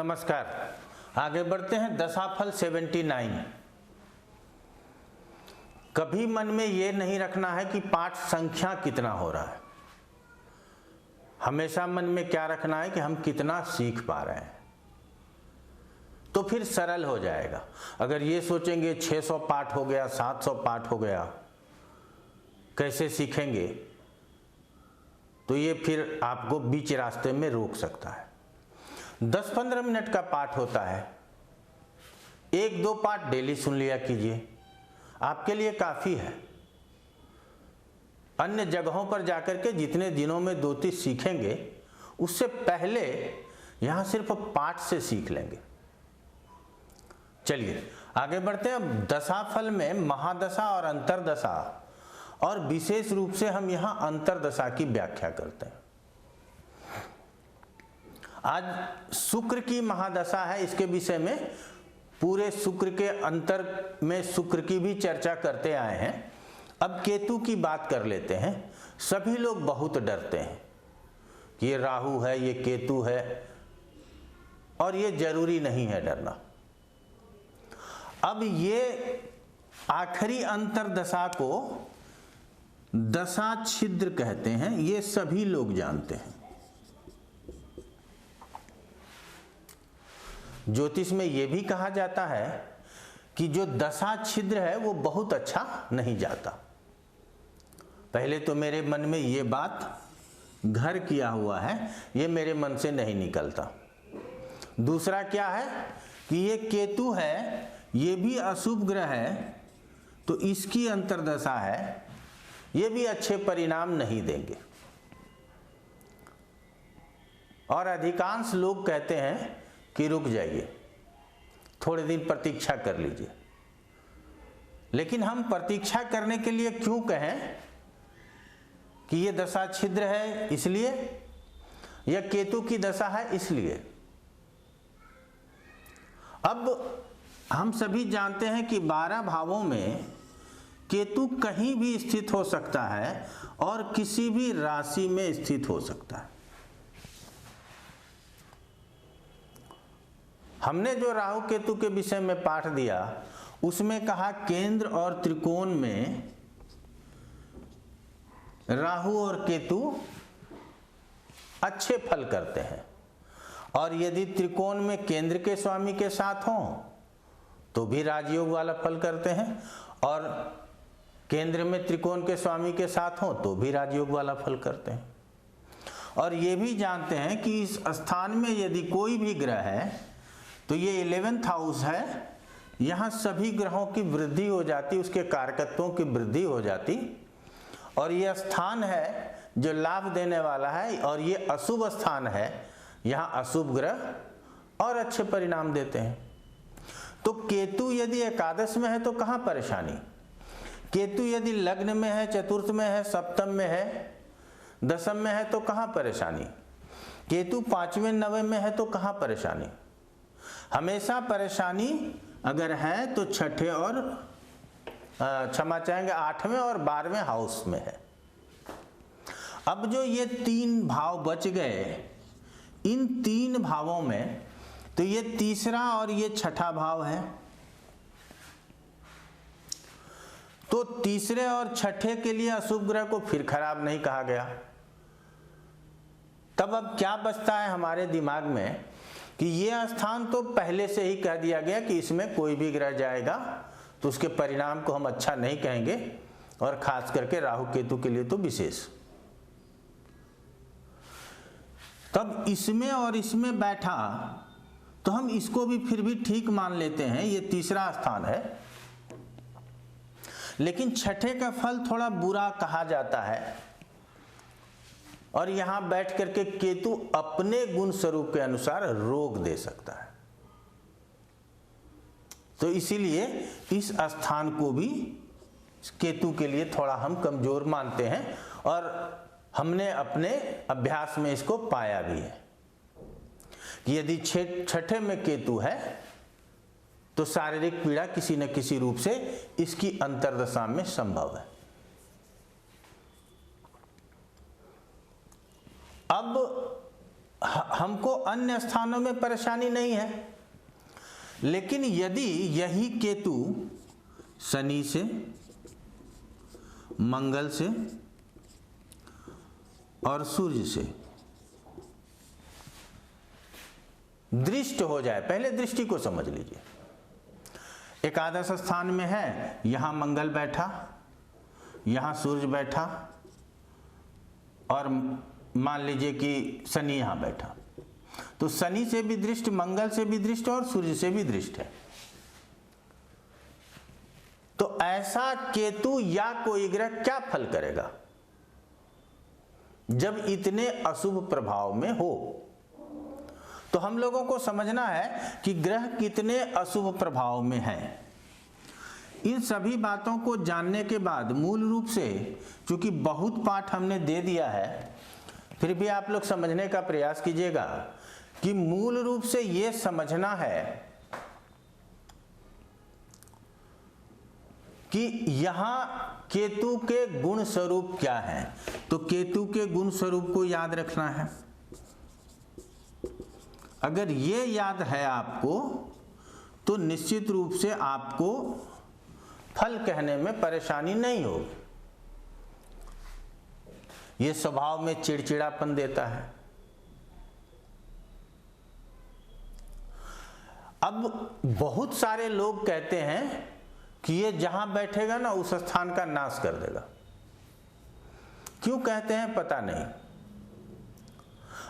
नमस्कार। आगे बढ़ते हैं। दशाफल 79। कभी मन में ये नहीं रखना है कि पाठ संख्या कितना हो रहा है, हमेशा मन में क्या रखना है कि हम कितना सीख पा रहे हैं, तो फिर सरल हो जाएगा। अगर ये सोचेंगे 600 पाठ हो गया, 700 पाठ हो गया, कैसे सीखेंगे, तो ये फिर आपको बीच रास्ते में रोक सकता है। 10-15 मिनट का पाठ होता है, 1-2 पाठ डेली सुन लिया कीजिए, आपके लिए काफ़ी है। अन्य जगहों पर जाकर के जितने दिनों में 2-3 सीखेंगे, उससे पहले यहाँ सिर्फ पाठ से सीख लेंगे। चलिए आगे बढ़ते हैं। अब दशाफल में महादशा और अंतरदशा, और विशेष रूप से हम यहाँ अंतरदशा की व्याख्या करते हैं। आज शुक्र की महादशा है, इसके विषय में पूरे शुक्र के अंतर में शुक्र की भी चर्चा करते आए हैं। अब केतु की बात कर लेते हैं। सभी लोग बहुत डरते हैं कि ये राहु है, ये केतु है, और ये जरूरी नहीं है डरना। अब ये आखिरी अंतरदशा को दशा छिद्र कहते हैं, ये सभी लोग जानते हैं। ज्योतिष में यह भी कहा जाता है कि जो दशा छिद्र है वो बहुत अच्छा नहीं जाता। पहले तो मेरे मन में ये बात घर किया हुआ है, ये मेरे मन से नहीं निकलता। दूसरा क्या है कि ये केतु है, ये भी अशुभ ग्रह है, तो इसकी अंतरदशा है, ये भी अच्छे परिणाम नहीं देंगे। और अधिकांश लोग कहते हैं कि रुक जाइए, थोड़े दिन प्रतीक्षा कर लीजिए। लेकिन हम प्रतीक्षा करने के लिए क्यों कहें कि ये दशा छिद्र है इसलिए, या केतु की दशा है इसलिए? अब हम सभी जानते हैं कि 12 भावों में केतु कहीं भी स्थित हो सकता है और किसी भी राशि में स्थित हो सकता है। हमने जो राहु केतु के विषय में पाठ दिया, उसमें कहा केंद्र और त्रिकोण में राहु और केतु अच्छे फल करते हैं, और यदि त्रिकोण में केंद्र के स्वामी के साथ हों तो भी राजयोग वाला फल करते हैं, और केंद्र में त्रिकोण के स्वामी के साथ हों तो भी राजयोग वाला फल करते हैं। और ये भी जानते हैं कि इस स्थान में यदि कोई भी ग्रह है तो ये 11th हाउस है, यहाँ सभी ग्रहों की वृद्धि हो जाती, उसके कारकत्वों की वृद्धि हो जाती, और ये स्थान है जो लाभ देने वाला है, और ये अशुभ स्थान है, यहाँ अशुभ ग्रह और अच्छे परिणाम देते हैं। तो केतु यदि एकादश में है तो कहाँ परेशानी? केतु यदि लग्न में है, चतुर्थ में है, सप्तम में है, दशम में है तो कहाँ परेशानी? केतु 5वें 9वें में है तो कहाँ परेशानी? हमेशा परेशानी अगर है तो छठे और क्षमा चाहेंगे 8वें और 12वें हाउस में है। अब जो ये 3 भाव बच गए, इन 3 भावों में तो ये तीसरा और ये छठा भाव है, तो तीसरे और छठे के लिए अशुभ ग्रह को फिर खराब नहीं कहा गया। तब अब क्या बचता है हमारे दिमाग में कि ये स्थान तो पहले से ही कह दिया गया कि इसमें कोई भी ग्रह जाएगा तो उसके परिणाम को हम अच्छा नहीं कहेंगे, और खास करके राहु केतु के लिए तो विशेष। तब इसमें और इसमें बैठा तो हम इसको भी फिर भी ठीक मान लेते हैं, ये तीसरा स्थान है। लेकिन छठे का फल थोड़ा बुरा कहा जाता है, और यहां बैठ करके केतु अपने गुण स्वरूप के अनुसार रोग दे सकता है। तो इसीलिए इस स्थान को भी केतु के लिए थोड़ा हम कमजोर मानते हैं, और हमने अपने अभ्यास में इसको पाया भी है कि यदि छठे में केतु है तो शारीरिक पीड़ा किसी न किसी रूप से इसकी अंतरदशा में संभव है। अब हमको अन्य स्थानों में परेशानी नहीं है, लेकिन यदि यही केतु शनि से, मंगल से और सूर्य से दृष्ट हो जाए, पहले दृष्टि को समझ लीजिए। एकादश स्थान में है, यहां मंगल बैठा, यहां सूर्य बैठा और मान लीजिए कि शनि यहां बैठा, तो शनि से भी दृष्ट, मंगल से भी दृष्ट और सूर्य से भी दृष्ट है। तो ऐसा केतु या कोई ग्रह क्या फल करेगा जब इतने अशुभ प्रभाव में हो? तो हम लोगों को समझना है कि ग्रह कितने अशुभ प्रभाव में हैं। इन सभी बातों को जानने के बाद मूल रूप से, चूंकि बहुत पाठ हमने दे दिया है, फिर भी आप लोग समझने का प्रयास कीजिएगा कि मूल रूप से ये समझना है कि यहां केतु के गुण स्वरूप क्या हैं। तो केतु के गुण स्वरूप को याद रखना है। अगर ये याद है आपको, तो निश्चित रूप से आपको फल कहने में परेशानी नहीं होगी। ये स्वभाव में चिड़चिड़ापन देता है। अब बहुत सारे लोग कहते हैं कि ये जहां बैठेगा ना उस स्थान का नाश कर देगा। क्यों कहते हैं पता नहीं।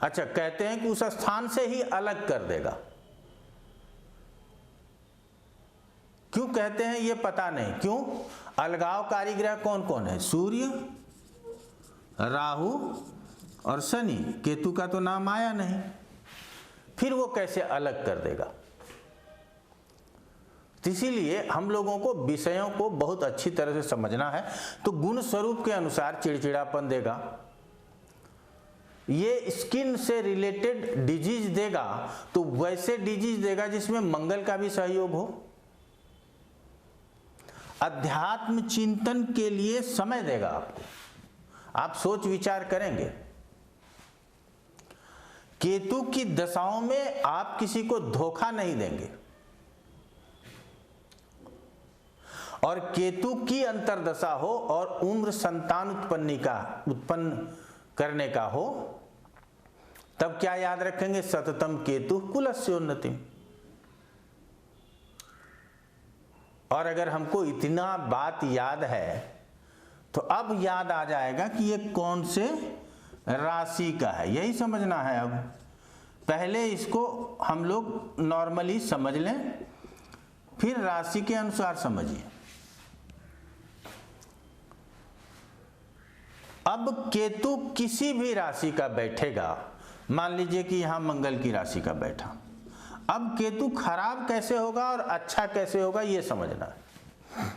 अच्छा, कहते हैं कि उस स्थान से ही अलग कर देगा। क्यों कहते हैं ये पता नहीं। क्यों? अलगावकारी ग्रह कौन कौन है? सूर्य, राहु और शनि। केतु का तो नाम आया नहीं, फिर वो कैसे अलग कर देगा? इसीलिए हम लोगों को विषयों को बहुत अच्छी तरह से समझना है। तो गुण स्वरूप के अनुसार चिड़चिड़ापन देगा, ये स्किन से रिलेटेड डिजीज देगा, तो वैसे डिजीज देगा जिसमें मंगल का भी सहयोग हो। अध्यात्म चिंतन के लिए समय देगा आपको, आप सोच विचार करेंगे। केतु की दशाओं में आप किसी को धोखा नहीं देंगे, और केतु की अंतर्दशा हो और उम्र संतान उत्पन्न करने का हो, तब क्या याद रखेंगे? सततम केतु कुलस्योन्नतिम। और अगर हमको इतना बात याद है तो अब याद आ जाएगा कि ये कौन से राशि का है, यही समझना है। अब पहले इसको हम लोग नॉर्मली समझ लें, फिर राशि के अनुसार समझिए। अब केतु किसी भी राशि का बैठेगा, मान लीजिए कि यहां मंगल की राशि का बैठा, अब केतु खराब कैसे होगा और अच्छा कैसे होगा ये समझना है।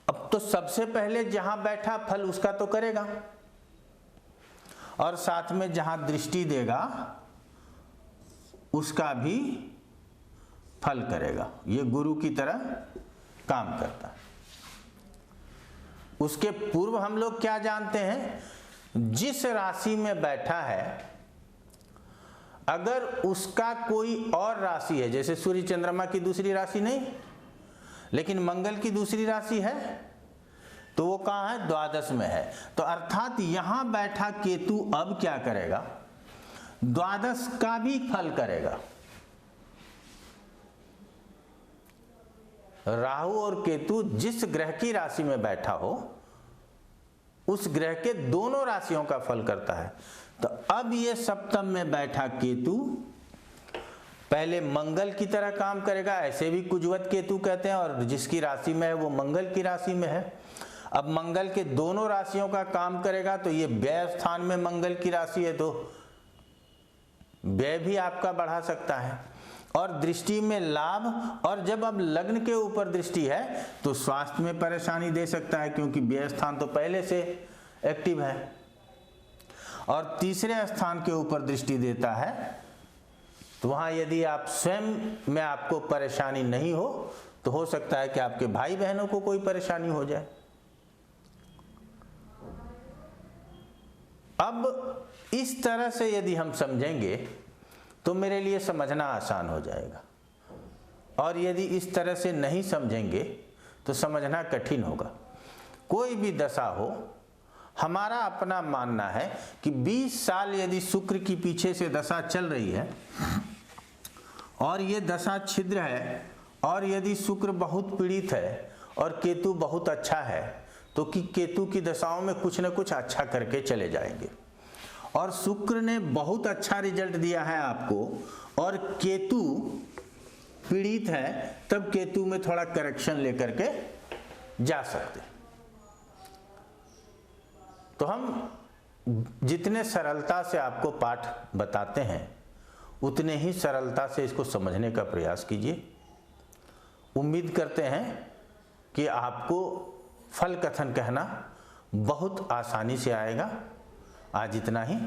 अब तो सबसे पहले जहां बैठा फल उसका तो करेगा, और साथ में जहां दृष्टि देगा उसका भी फल करेगा। ये गुरु की तरह काम करता है। उसके पूर्व हम लोग क्या जानते हैं? जिस राशि में बैठा है, अगर उसका कोई और राशि है, जैसे सूर्य चंद्रमा की दूसरी राशि नहीं, लेकिन मंगल की दूसरी राशि है, तो वो कहाँ है? द्वादश में है। तो अर्थात यहां बैठा केतु अब क्या करेगा? द्वादश का भी फल करेगा। राहु और केतु जिस ग्रह की राशि में बैठा हो, उस ग्रह के दोनों राशियों का फल करता है। तो अब ये सप्तम में बैठा केतु पहले मंगल की तरह काम करेगा, ऐसे भी कुजवत केतु कहते हैं, और जिसकी राशि में है वो मंगल की राशि में है। अब मंगल के दोनों राशियों का काम करेगा, तो ये व्यय स्थान में मंगल की राशि है, तो व्यय भी आपका बढ़ा सकता है, और दृष्टि में लाभ। और जब अब लग्न के ऊपर दृष्टि है तो स्वास्थ्य में परेशानी दे सकता है, क्योंकि व्यय स्थान तो पहले से एक्टिव है। और तीसरे स्थान के ऊपर दृष्टि देता है, तो वहां यदि आप स्वयं में आपको परेशानी नहीं हो, तो हो सकता है कि आपके भाई बहनों को कोई परेशानी हो जाए। अब इस तरह से यदि हम समझेंगे तो मेरे लिए समझना आसान हो जाएगा, और यदि इस तरह से नहीं समझेंगे तो समझना कठिन होगा। कोई भी दशा हो, हमारा अपना मानना है कि 20 साल यदि शुक्र की पीछे से दशा चल रही है और ये दशा छिद्र है, और यदि शुक्र बहुत पीड़ित है और केतु बहुत अच्छा है, तो कि केतु की दशाओं में कुछ न कुछ अच्छा करके चले जाएंगे। और शुक्र ने बहुत अच्छा रिजल्ट दिया है आपको और केतु पीड़ित है, तब केतु में थोड़ा करेक्शन लेकर के जा सकते। तो हम जितने सरलता से आपको पाठ बताते हैं उतने ही सरलता से इसको समझने का प्रयास कीजिए। उम्मीद करते हैं कि आपको फल कथन कहना बहुत आसानी से आएगा। आज इतना ही।